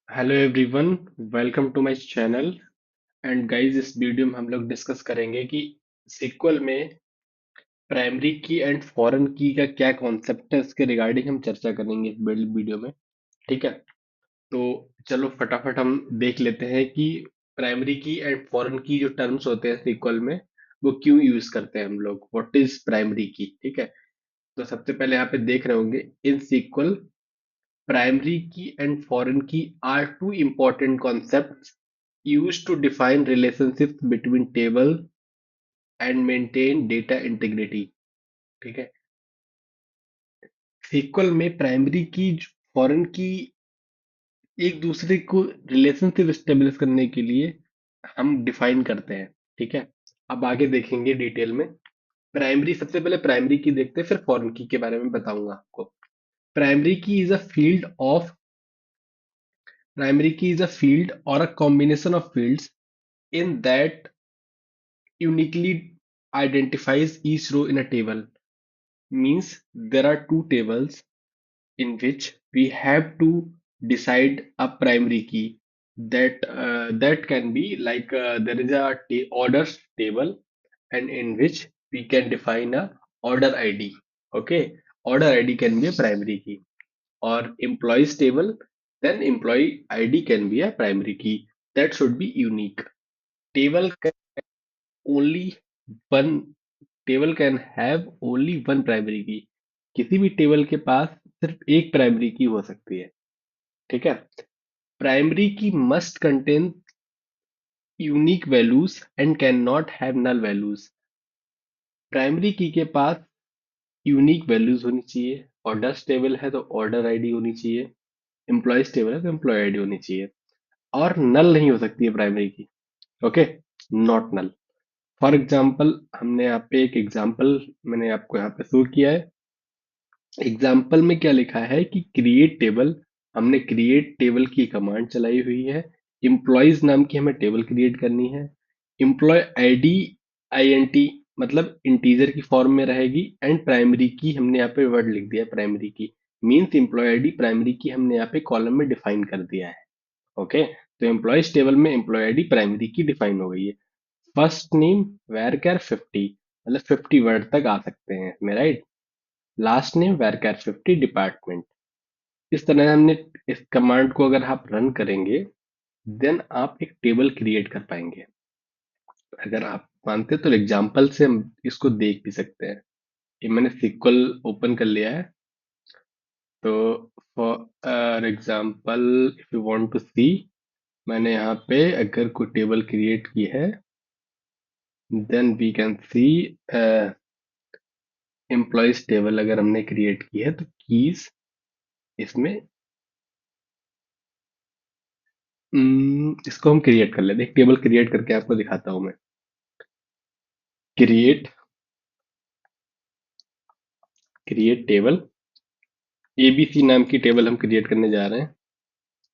Hello everyone, welcome to my channel. And guys, इस video में हम लोग डिस्कस करेंगे कि सीक्वल में प्राइमरी की एंड फॉरेन की का क्या कॉन्सेप्ट है। इसके रिगार्डिंग हम चर्चा करेंगे इस वीडियो में। ठीक है, तो चलो फटाफट हम देख लेते हैं कि प्राइमरी की एंड फॉरेन की जो टर्म्स होते हैं सीक्वल में, वो क्यों यूज करते हैं हम लोग। व्हाट इज प्राइमरी की। ठीक है, तो सबसे पहले यहाँ पे देख रहे होंगे in SQL primary key and foreign key are two important concepts used to define relationships between table and maintain data integrity। ठीक है, सीक्वल में प्राइमरी की फॉरेन की एक दूसरे को रिलेशनशिप स्टेब्लिश करने के लिए हम डिफाइन करते हैं। ठीक है, अब आगे देखेंगे डिटेल में। प्राइमरी, सबसे पहले प्राइमरी की देखते हैं, फिर फॉरेन की के बारे में बताऊंगा आपको। प्राइमरी की is a field of Primary key is a field or a combination of fields in that uniquely identifies each row in a table. Means there are two tables in which we have to decide a primary key. That can be like there is a orders table, and in which we can define a order ID. Okay, order ID can be a primary key, or employees table, then employee ID can be a primary key. That should be unique. Table can only one table can have only one primary key. किसी भी table के पास सिर्फ एक primary की हो सकती है। ठीक है, primary key must contain unique values and can not have null values. Primary key के पास यूनिक वैल्यूज होनी चाहिए। ऑर्डर्स टेबल है तो ऑर्डर आईडी होनी चाहिए, एम्प्लॉयज टेबल है तो एम्प्लॉय आईडी होनी चाहिए, और नल नहीं हो सकती है primary key. Okay, not null. For example, हमने यहाँ पे एक एग्जाम्पल मैंने आपको यहाँ पे शो किया है। एग्जाम्पल में क्या लिखा है कि क्रिएट टेबल, हमने क्रिएट टेबल की कमांड चलाई हुई है। एम्प्लॉयज नाम की हमें टेबल क्रिएट करनी है। एम्प्लॉय आईडी आईएनटी मतलब इंटीजर की फॉर्म में रहेगी, एंड प्राइमरी की हमने यहाँ पे वर्ड लिख दिया प्राइमरी की। मीन्स एम्प्लॉय आईडी प्राइमरी की हमने यहाँ पे कॉलम में डिफाइन कर दिया है। ओके, तो एम्प्लॉयज टेबल में एम्प्लॉय आईडी प्राइमरी की डिफाइन हो गई है। फर्स्ट नेम वेर कैर 50, मतलब 50 वर्ड तक आ सकते हैं इसमें, right. Last name varchar 50 department. इस तरह हमने इस कमांड को अगर आप रन करेंगे, देन आप एक टेबल क्रिएट कर पाएंगे। अगर आप मानते हैं तो एग्जाम्पल से हम इसको देख भी सकते हैं। ये मैंने सिक्वल ओपन कर लिया है, तो for example if you want to see, मैंने यहाँ पे अगर कोई टेबल क्रिएट की है, then we can see employees table अगर हमने क्रिएट की है तो कीज इसमें इसको हम क्रिएट कर लेते हैं। एक टेबल क्रिएट करके आपको दिखाता हूं मैं। क्रिएट क्रिएट टेबल, एबीसी नाम की टेबल हम क्रिएट करने जा रहे हैं।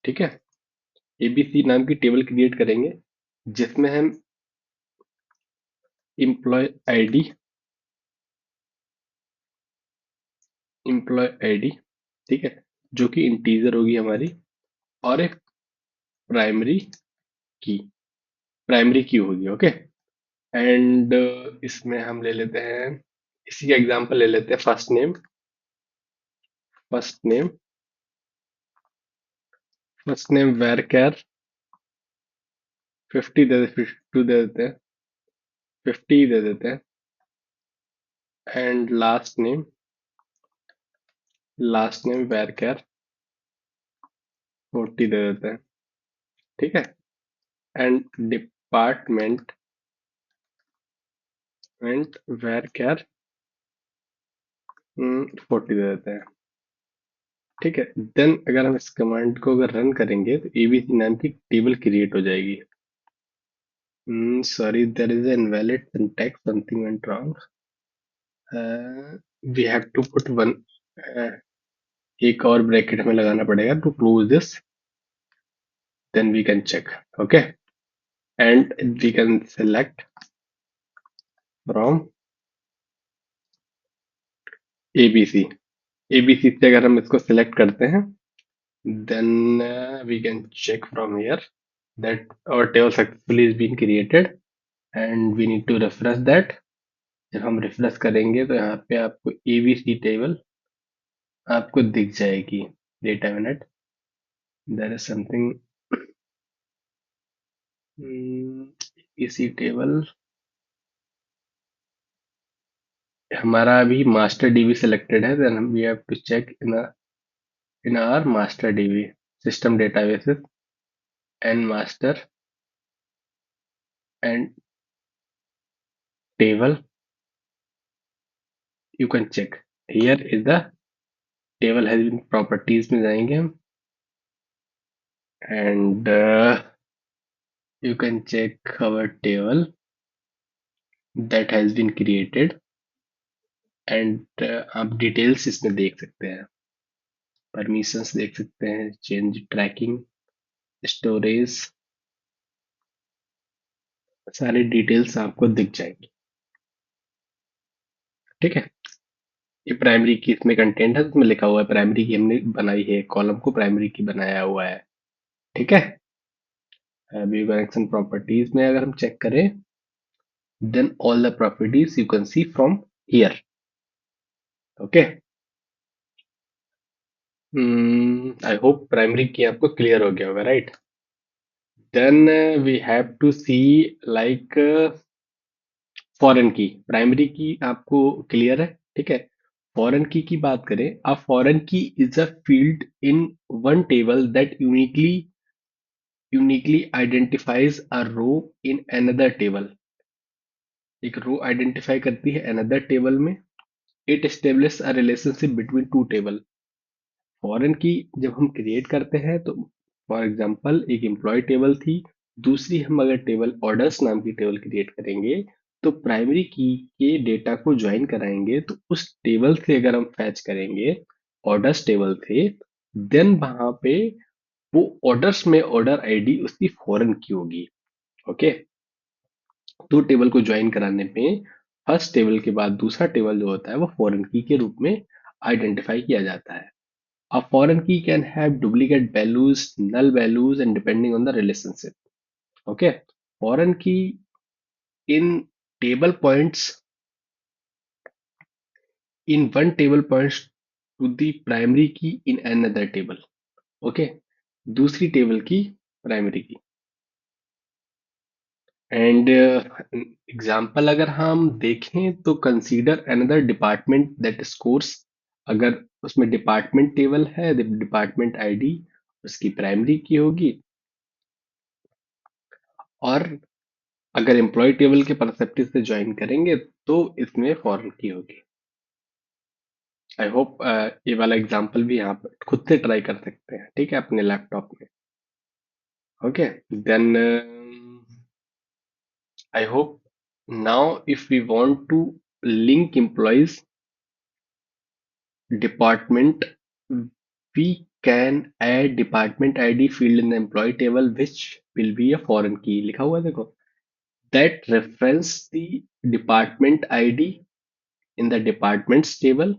ठीक है, एबीसी नाम की टेबल क्रिएट करेंगे जिसमें हम एम्प्लॉय आईडी एम्प्लॉय आईडी ठीक है, जो कि इंटीजर होगी हमारी, और एक प्राइमरी की प्राइमरी की होगी। ओके, एंड इसमें हम ले लेते हैं, इसी का एग्जांपल ले लेते हैं। First name first name varchar 50 52 दे देते हैं, 50 दे देते हैं। And last name varchar 40 दे देते हैं। ठीक है, एंड डिपार्टमेंट वेर कैर 40 दे देते हैं। ठीक है, देन अगर हम इस कमांड को अगर रन करेंगे तो एबीसी नाम की टेबल क्रिएट हो जाएगी। Sorry, there is an invalid syntax, something went wrong. We have to put one, एक और ब्रैकेट हमें लगाना पड़ेगा to close this, then we can check. Okay, and we can select from ABC. ABC से अगर हम इसको सिलेक्ट करते हैं, then we can check from here that our table successfully is being created and we need to refresh that. जब हम refresh करेंगे तो यहाँ पे आपको एबीसी टेबल आपको दिख जाएगी। Data minute, there is something, ABC table हमारा अभी मास्टर डीबी सिलेक्टेड है, then we have to check in our master DB system databases and master and table. You can check here is the table has been, properties में जाएंगे हम and you can check our table that has been created and आप details इसमें देख सकते हैं, permissions देख सकते हैं, चेंज ट्रैकिंग, स्टोरेज, सारी डिटेल्स आपको दिख जाएंगी। ठीक है, ये प्राइमरी की इसमें कंटेंट है, इसमें लिखा हुआ है प्राइमरी की हमने बनाई है, कॉलम को प्राइमरी की बनाया हुआ है। ठीक है, व्यू कनेक्शन प्रॉपर्टीज में अगर हम चेक करें then all the properties you can see from here. Okay, I hope primary key आपको क्लियर हो गया होगा, right. Then we have to see like foreign key. Primary key आपको क्लियर है, ठीक है। फॉरेन की बात करें, a foreign key is a field in one table that uniquely identifies a row in another table। एक रो आइडेंटिफाई करती है another टेबल में। it establishes a relationship between two table। Foreign की जब हम क्रिएट करते हैं तो फॉर एग्जांपल एक एम्प्लॉय टेबल थी, दूसरी हम अगर टेबल ऑर्डर्स नाम की टेबल क्रिएट करेंगे तो प्राइमरी की के डेटा को ज्वाइन कराएंगे तो उस टेबल से अगर हम फैच करेंगे, ऑर्डर्स टेबल थे, देन वहां पे वो ऑर्डर्स में ऑर्डर आईडी उसकी फॉरेन की होगी। ओके, दो टेबल को ज्वाइन कराने में फर्स्ट टेबल के बाद दूसरा टेबल जो होता है वो फॉरेन की के रूप में आइडेंटिफाई किया जाता है। A foreign key can have duplicate values, null values, and depending on the relationship. Okay, foreign key in table points in one table points to the primary key in another table. Okay, दूसरी table की primary की। And example अगर हम देखें तो consider another department that scores. अगर उसमें department table है, डिपार्टमेंट आईडी उसकी प्राइमरी की होगी, और अगर एम्प्लॉय टेबल के परस्पेक्टिव से ज्वाइन करेंगे तो इसमें फॉरेन की होगी। आई होप ये वाला एग्जांपल भी यहाँ पर खुद से ट्राई कर सकते हैं, ठीक है, अपने लैपटॉप में। Okay, then I hope now if we want to link employees department, we can add department id field in the employee table which will be a foreign key। लिखा हुआ है देखो, that reference the department id in the departments table।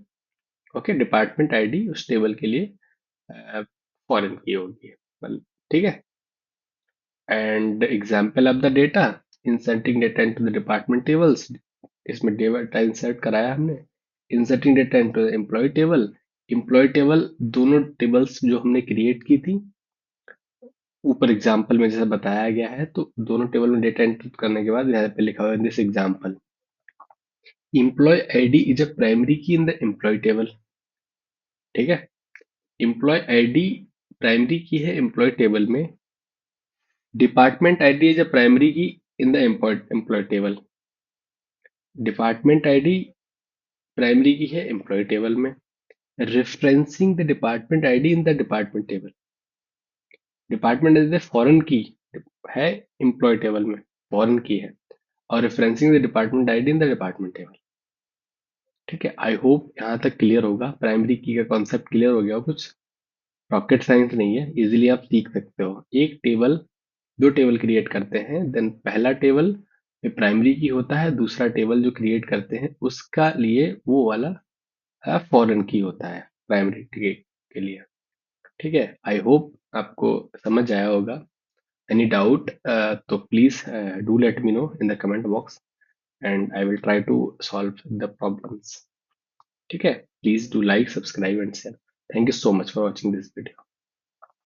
Okay, department ID उस table के लिए foreign key होगी, ठीक है। And example of the data, inserting data into the department tables, इसमें डेटा इंसर्ट कराया हमने। Inserting data into the employee table दोनों टेबल्स जो हमने क्रिएट की थी ऊपर एग्जाम्पल में जैसे बताया गया है, तो दोनों टेबल में डेटा एंटर करने के बाद यहाँ पे लिखा हुआ है this example employee ID is a primary key in the employee table. ठीक है, एम्प्लॉय आईडी प्राइमरी की है एम्प्लॉय टेबल में, department ID is a primary key in the employee table. Department ID primary key है employee table में, referencing the department ID in the department table. Department is the foreign key है employee table में, foreign key है, और referencing the department ID in the department table. ठीक है, I hope यहाँ तक क्लियर होगा, प्राइमरी की का कॉन्सेप्ट क्लियर हो गया हो, कुछ रॉकेट साइंस नहीं है, इजीली आप सीख सकते हो। एक टेबल, दो टेबल क्रिएट करते हैं, देन पहला टेबल में प्राइमरी की होता है, दूसरा टेबल जो क्रिएट करते हैं उसका लिए वो वाला फॉरेन की होता है प्राइमरी के लिए। ठीक है, आई होप आपको समझ आया होगा। एनी डाउट तो please do let me know in the comment box and I will try to solve the problems. ठीक है, please do like, subscribe and share. Thank you so much for watching this video.